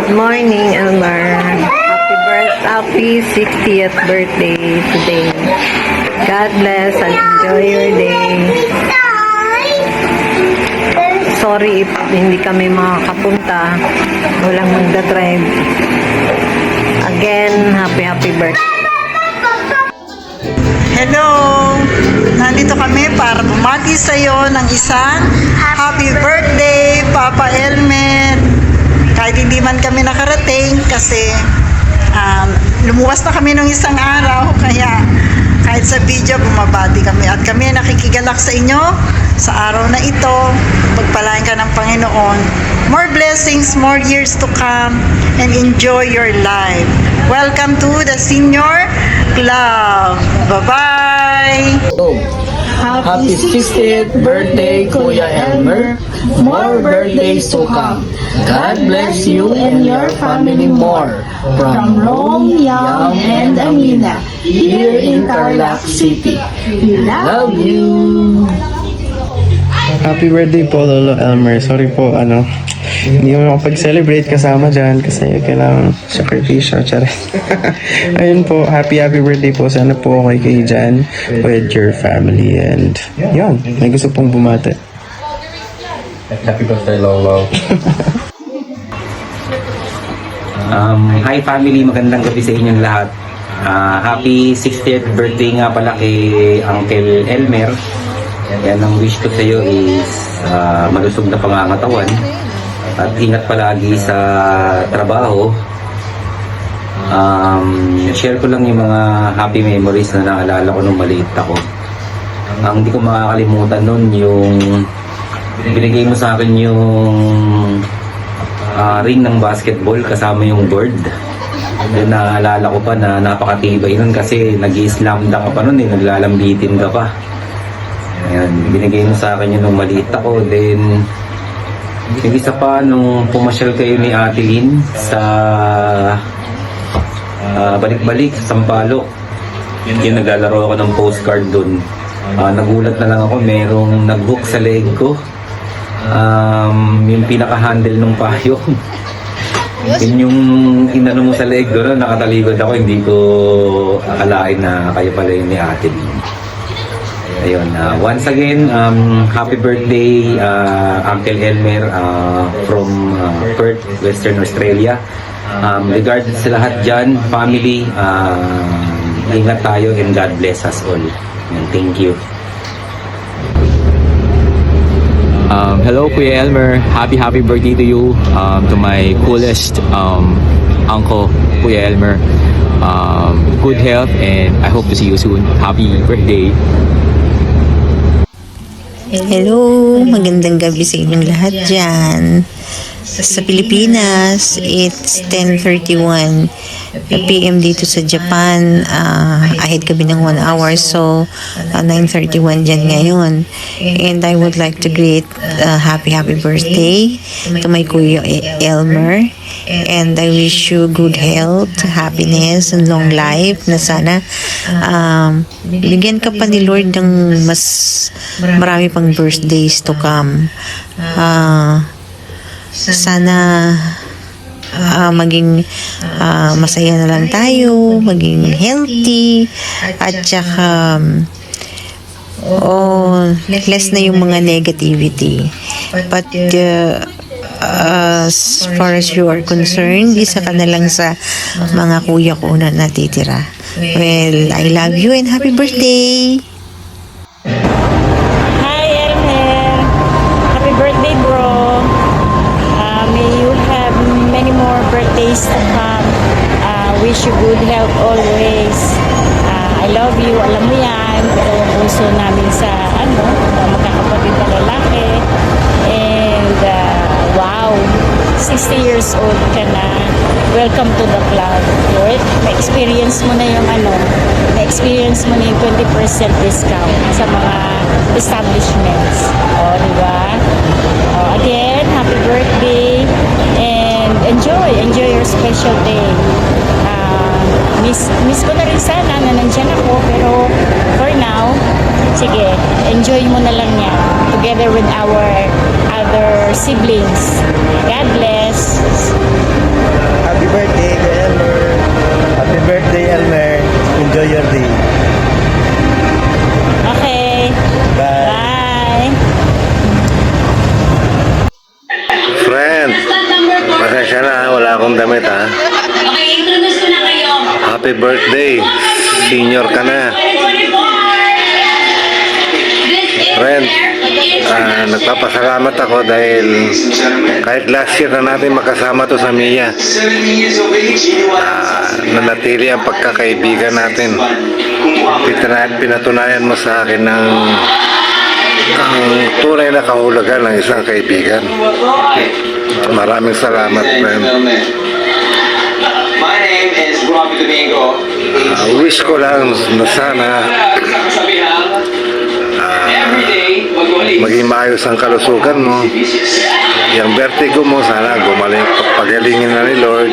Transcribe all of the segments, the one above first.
Good morning, Elmar. Happy 60th birthday today. God bless and enjoy your day. Sorry if hindi kami makakapunta. Walang magdadrive. Again, happy birthday. Hello! Nandito kami para bumati sa iyo ng isang happy birthday, Papa Elmer. Kahit hindi man kami nakarating kasi lumuwas na kami ng isang araw, kaya kahit sa video bumabati kami at kami nakikigalak sa inyo sa araw na ito. Pagpalain ka ng Panginoon, more blessings, more years to come, and enjoy your life. Welcome to the Senior Club. Bye-bye! Happy 60th birthday, Kuya Elmer. More birthdays to come. God bless you and your family more. From Rome, Yam, and Amina, here in Tarlac City. We love you. Happy birthday po, Lolo Elmer. Sorry po, hindi mo makapag-celebrate kasama dyan kasi kailangan sakripisyo. Ayun po, happy birthday po. Sana po okay kayo dyan with your family. And yun, may gusto pong bumati. Happy birthday, Lolo. Hi family, magandang gabi sa inyong lahat. Happy 60th birthday nga pala kay Uncle Elmer. Yan ang wish ko sa iyo is malusog na pangangatawan at ingat palagi sa trabaho. Share ko lang yung mga happy memories na naalala ko nung maliit ako. Ang hindi ko makakalimutan nun yung binigay mo sa akin yung ring ng basketball kasama yung board. Then naalala ko pa na napakatibay nun kasi nag-i-slam dunk ka pa nun naglalambitin ka pa. Ayan, binigay mo sa akin yun nung maliit ako. Then yung isa pa nung pumasyal kayo ni Ate Lynn sa balik-balik sa Sampaloc, yung naglalaro ako ng postcard dun. Nagulat na lang ako, merong nag-hook sa leg ko. Yung pinaka-handle ng payong. Yun yung inano mo sa leg doon, nakataligod ako, hindi ko akalain na kayo pala yun ni Ate Lynn. Ayun, once again, happy birthday Uncle Elmer from Perth, Western Australia. Regardless sa lahat dyan, family, ingat tayo and God bless us all. And thank you. Hello Kuya Elmer, happy birthday to you, to my coolest uncle Kuya Elmer. Good health and I hope to see you soon. Happy birthday. Hello, magandang gabi sa inyong lahat dyan. Sa Pilipinas, it's 10:31 PM dito sa Japan. Ahead kami ng 1 hour, so 9:31 dyan ngayon. And I would like to greet happy birthday to my Kuya Elmer. And I wish you good health, happiness, and long life na sana bigyan ka pa ni Lord ng mas marami pang birthdays to come. Sana maging masaya na lang tayo, maging healthy, at saka less na yung mga negativity. But as far as you are concerned, isa ka na lang sa mga kuya ko na natitira. Well, I love you and happy birthday! Hi Elmer! Happy birthday bro! May you have many more birthdays to come. Wish you good health always. I love you, alam mo yan. Pero yung puso namin sa magkakapatid na lalaki. And wow, 60 years old ka na. Welcome to the club. Na-experience mo na yung na-experience mo na yung 20% discount sa mga establishments. Diba? Again, happy birthday and enjoy your special day. Miss ko na rin sana na nandyan ako, pero for now, sige, enjoy mo na lang yan together with our other siblings. God bless. Pasensya na, wala akong damit ha. Okay, introduce ko na kayo. Happy birthday. Senior ka na. Friend, nagpapasalamat ako dahil kahit last year na natin makasama to sa Mia, nanatili ang pagkakaibigan natin. Pinatunayan mo sa akin ng ang tunay na kahulugan ng isang kaibigan. Maraming salamat, friend. My name is Robbie Domingo. Wish ko lang na sana Every day, maging maayos ang kalusugan mo. Yung vertigo mo, sana gumaling, pagalingin na ni Lord.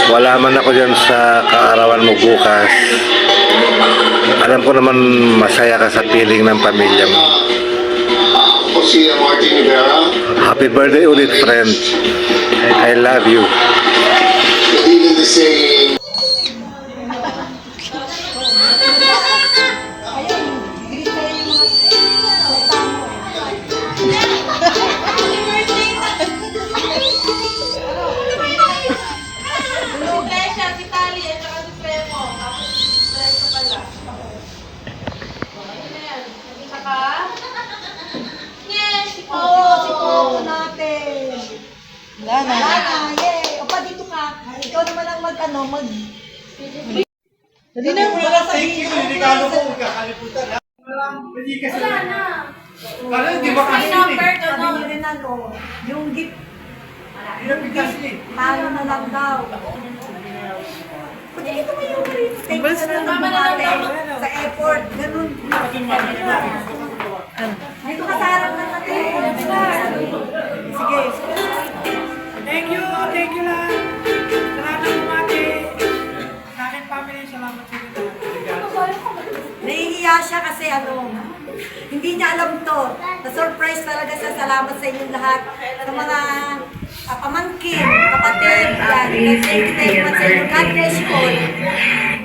Wala man ako dyan sa kaarawan mo bukas. Alam ko naman masaya ka sa piling ng pamilya mo. Happy birthday ulit, friend. I love you. Lana, yay! O pa dito ka. Ikaw naman ang mag-ano, mag... Hindi na, wala sabihin. Regalo ko, kakaliputan ha. Hindi kasi... Wala na. Wala, hindi ba kasi yun eh. Sabi niyo rin ano, yung gift. Talo na lang daw. Pati ito mo yung rito. Thanks na lang bumate sa effort. Ganun. Dito ka sa harap na natin. Sige. Thank you lang. Salamat bumati. Sa akin family, salamat sa inyo. Nahihiya siya kasi ano, hindi niya alam to. Na-surprise talaga siya. Salamat sa inyong lahat. Sa mga pamangkin, kapatid, yan. Thank you much sa inyo. God bless you all.